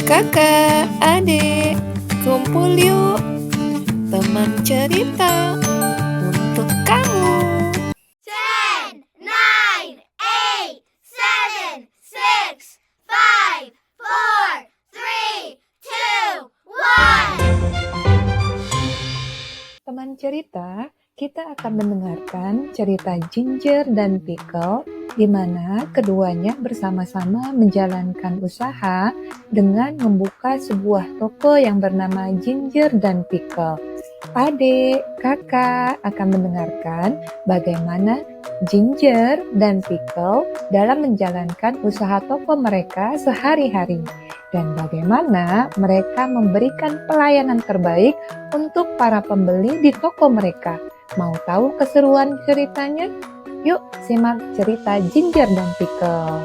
Kakak, adik, kumpul yuk, teman cerita untuk kamu. 10, 9, 8, 7, 6, 5, 4, 3, 2, 1. Teman cerita, kita akan mendengarkan cerita Ginger dan Pickle di mana keduanya bersama-sama menjalankan usaha dengan membuka sebuah toko yang bernama Ginger dan Pickle. Adik, kakak akan mendengarkan bagaimana Ginger dan Pickle dalam menjalankan usaha toko mereka sehari-hari dan bagaimana mereka memberikan pelayanan terbaik untuk para pembeli di toko mereka. Mau tahu keseruan ceritanya? Yuk simak cerita Ginger dan Pickle.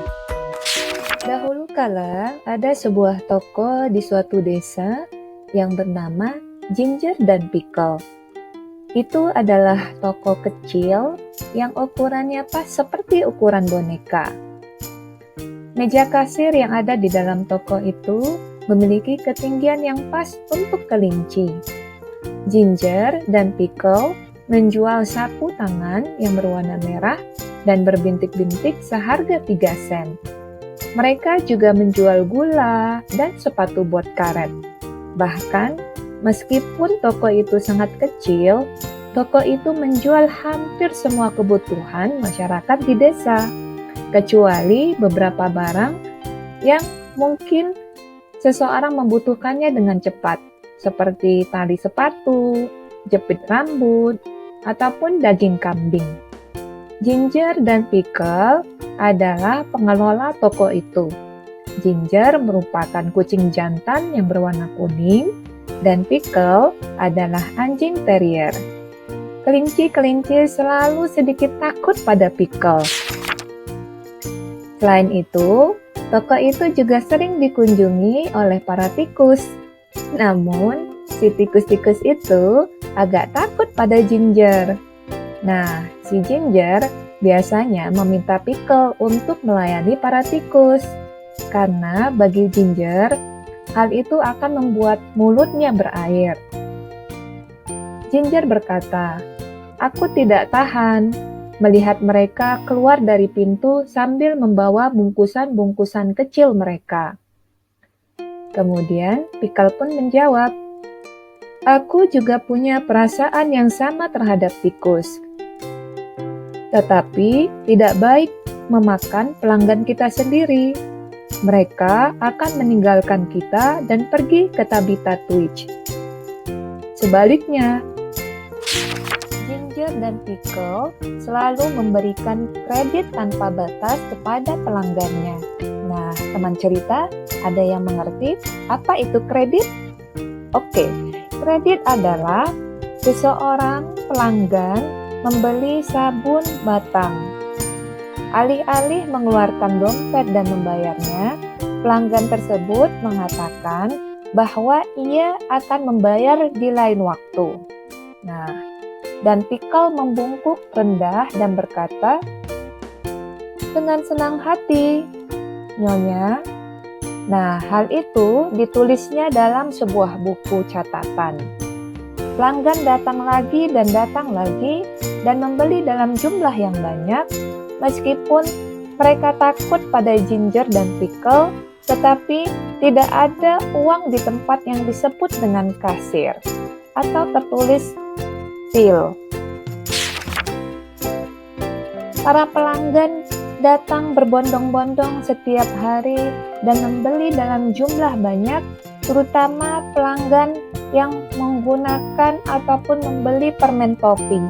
Dahulu kala ada sebuah toko di suatu desa yang bernama Ginger dan Pickle. Itu adalah toko kecil yang ukurannya pas seperti ukuran boneka. Meja kasir yang ada di dalam toko itu memiliki ketinggian yang pas untuk kelinci. Ginger dan Pickle menjual sapu tangan yang berwarna merah dan berbintik-bintik seharga 3 sen. Mereka juga menjual gula dan sepatu bot karet. Bahkan, meskipun toko itu sangat kecil, toko itu menjual hampir semua kebutuhan masyarakat di desa, kecuali beberapa barang yang mungkin seseorang membutuhkannya dengan cepat, seperti tali sepatu, jepit rambut, ataupun daging kambing. Ginger dan Pickle adalah pengelola toko itu. Ginger merupakan kucing jantan yang berwarna kuning, dan Pickle adalah anjing terrier. Kelinci-kelinci selalu sedikit takut pada Pickle. Selain itu, toko itu juga sering dikunjungi oleh para tikus. Namun, si tikus-tikus itu agak takut pada Ginger. Nah, si Ginger biasanya meminta Pickle untuk melayani para tikus. Karena bagi Ginger, hal itu akan membuat mulutnya berair. Ginger berkata, "Aku tidak tahan melihat mereka keluar dari pintu sambil membawa bungkusan-bungkusan kecil mereka." Kemudian Pickle pun menjawab, "Aku juga punya perasaan yang sama terhadap tikus. Tetapi tidak baik memakan pelanggan kita sendiri. Mereka akan meninggalkan kita dan pergi ke Tabitha Twitch. Sebaliknya, Ginger dan Pickle selalu memberikan kredit tanpa batas kepada pelanggannya." Nah, teman cerita, ada yang mengerti apa itu kredit? Oke, kredit adalah seseorang pelanggan membeli sabun batang. Alih-alih mengeluarkan dompet dan membayarnya, pelanggan tersebut mengatakan bahwa ia akan membayar di lain waktu. Nah, dan Pickle membungkuk rendah dan berkata, "Dengan senang hati, Nyonya." Nah, hal itu ditulisnya dalam sebuah buku catatan. Pelanggan datang lagi dan membeli dalam jumlah yang banyak, meskipun mereka takut pada Ginger dan Pickle, tetapi tidak ada uang di tempat yang disebut dengan kasir atau tertulis till. Para pelanggan datang berbondong-bondong setiap hari dan membeli dalam jumlah banyak, terutama pelanggan yang menggunakan ataupun membeli permen topping.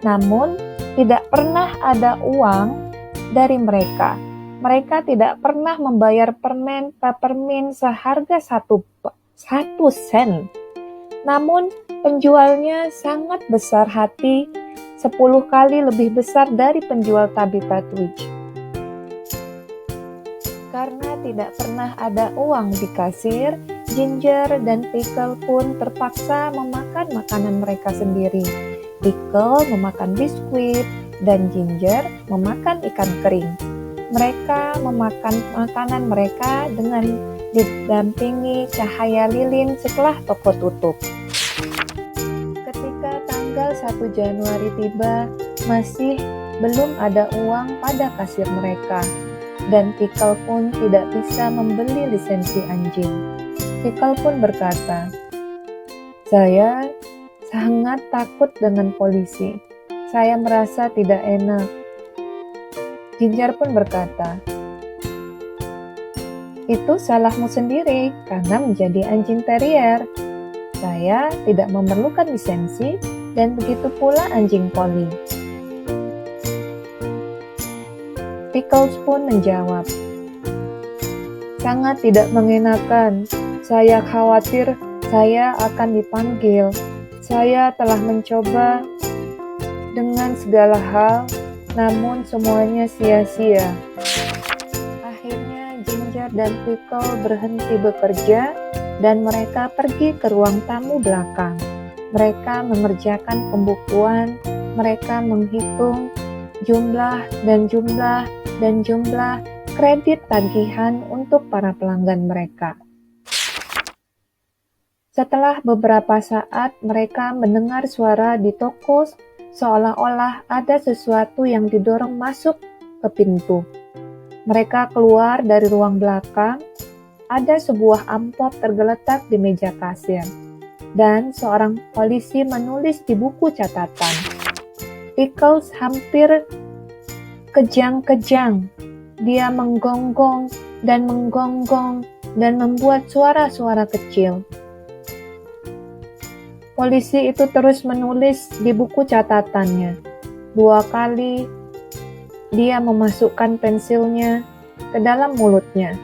Namun, tidak pernah ada uang dari mereka. Mereka tidak pernah membayar permen peppermint seharga 1 sen. Namun, penjualnya sangat besar hati, 10 kali lebih besar dari penjual Tabitha Twitch. Karena tidak pernah ada uang di kasir, Ginger dan Pickle pun terpaksa memakan makanan mereka sendiri. Pickle memakan biskuit dan Ginger memakan ikan kering. Mereka memakan makanan mereka dengan didampingi cahaya lilin setelah toko tutup. Ketika tanggal 1 Januari tiba, masih belum ada uang pada kasir mereka, dan Pickle pun tidak bisa membeli lisensi anjing. Pickle pun berkata, "Saya sangat takut dengan polisi. Saya merasa tidak enak." Ginger pun berkata, "Itu salahmu sendiri karena menjadi anjing terrier. Saya tidak memerlukan lisensi dan begitu pula anjing poli." Pickles pun menjawab, "Sangat tidak mengenakan. Saya khawatir saya akan dipanggil. Saya telah mencoba dengan segala hal, namun semuanya sia-sia." Akhirnya Ginger dan Pickle berhenti bekerja dan mereka pergi ke ruang tamu belakang. Mereka mengerjakan pembukuan, mereka menghitung jumlah kredit tagihan untuk para pelanggan mereka. Setelah beberapa saat, mereka mendengar suara di toko seolah-olah ada sesuatu yang didorong masuk ke pintu. Mereka keluar dari ruang belakang, ada sebuah amplop tergeletak di meja kasir, dan seorang polisi menulis di buku catatan. Pickles hampir kejang-kejang. Dia menggonggong dan membuat suara-suara kecil. Polisi itu terus menulis di buku catatannya. 2 kali dia memasukkan pensilnya ke dalam mulutnya,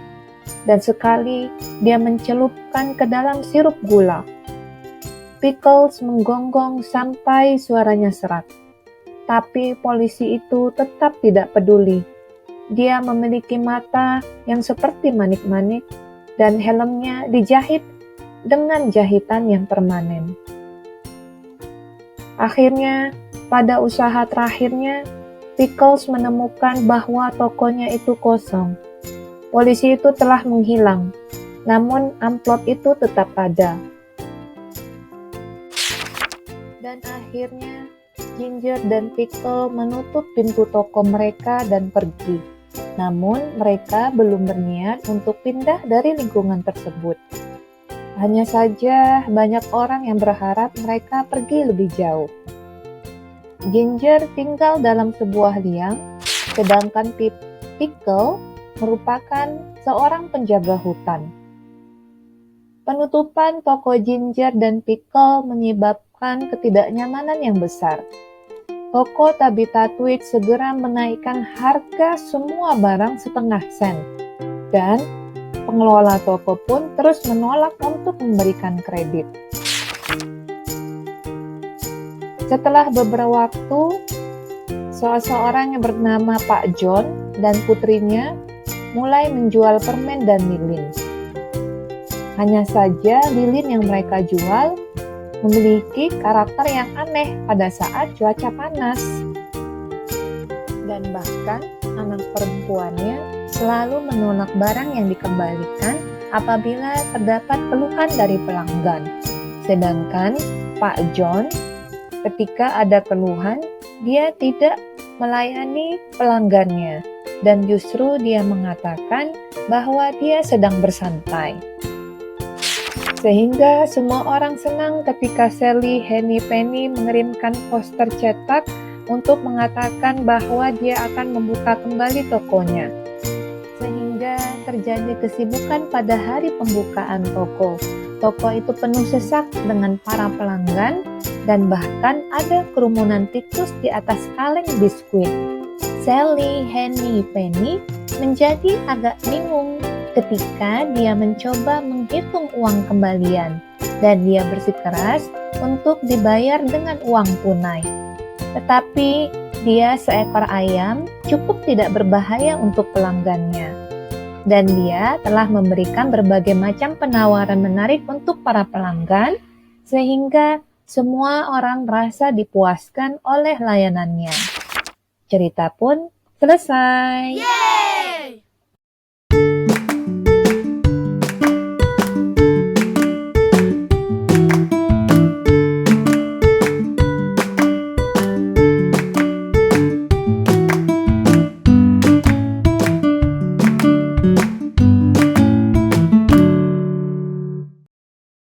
dan sekali dia mencelupkan ke dalam sirup gula. Pickles menggonggong sampai suaranya serak. Tapi polisi itu tetap tidak peduli. Dia memiliki mata yang seperti manik-manik, dan helmnya dijahit dengan jahitan yang permanen. Akhirnya, pada usaha terakhirnya, Pickles menemukan bahwa tokonya itu kosong. Polisi itu telah menghilang, namun amplop itu tetap ada. Dan akhirnya, Ginger dan Pickle menutup pintu toko mereka dan pergi. Namun, mereka belum berniat untuk pindah dari lingkungan tersebut. Hanya saja banyak orang yang berharap mereka pergi lebih jauh. Ginger tinggal dalam sebuah liang, sedangkan Pickle merupakan seorang penjaga hutan. Penutupan toko Ginger dan Pickle menyebabkan ketidaknyamanan yang besar. Toko Tabitha Tweed segera menaikkan harga semua barang setengah sen, dan pengelola toko pun terus menolak untuk memberikan kredit. Setelah beberapa waktu, seseorang yang bernama Pak John dan putrinya mulai menjual permen dan lilin. Hanya saja lilin yang mereka jual memiliki karakter yang aneh pada saat cuaca panas. Dan bahkan anak perempuannya selalu menolak barang yang dikembalikan apabila terdapat keluhan dari pelanggan. Sedangkan Pak John, ketika ada keluhan, dia tidak melayani pelanggannya dan justru dia mengatakan bahwa dia sedang bersantai. Sehingga semua orang senang ketika Sally Henny Penny mengirimkan poster cetak untuk mengatakan bahwa dia akan membuka kembali tokonya. Sehingga terjadi kesibukan pada hari pembukaan toko. Toko itu penuh sesak dengan para pelanggan dan bahkan ada kerumunan tikus di atas kaleng biskuit. Sally Henny Penny menjadi agak bingung ketika dia mencoba menghitung uang kembalian dan dia bersikeras untuk dibayar dengan uang tunai. Tetapi dia seekor ayam cukup tidak berbahaya untuk pelanggannya. Dan dia telah memberikan berbagai macam penawaran menarik untuk para pelanggan sehingga semua orang merasa dipuaskan oleh layanannya. Cerita pun selesai.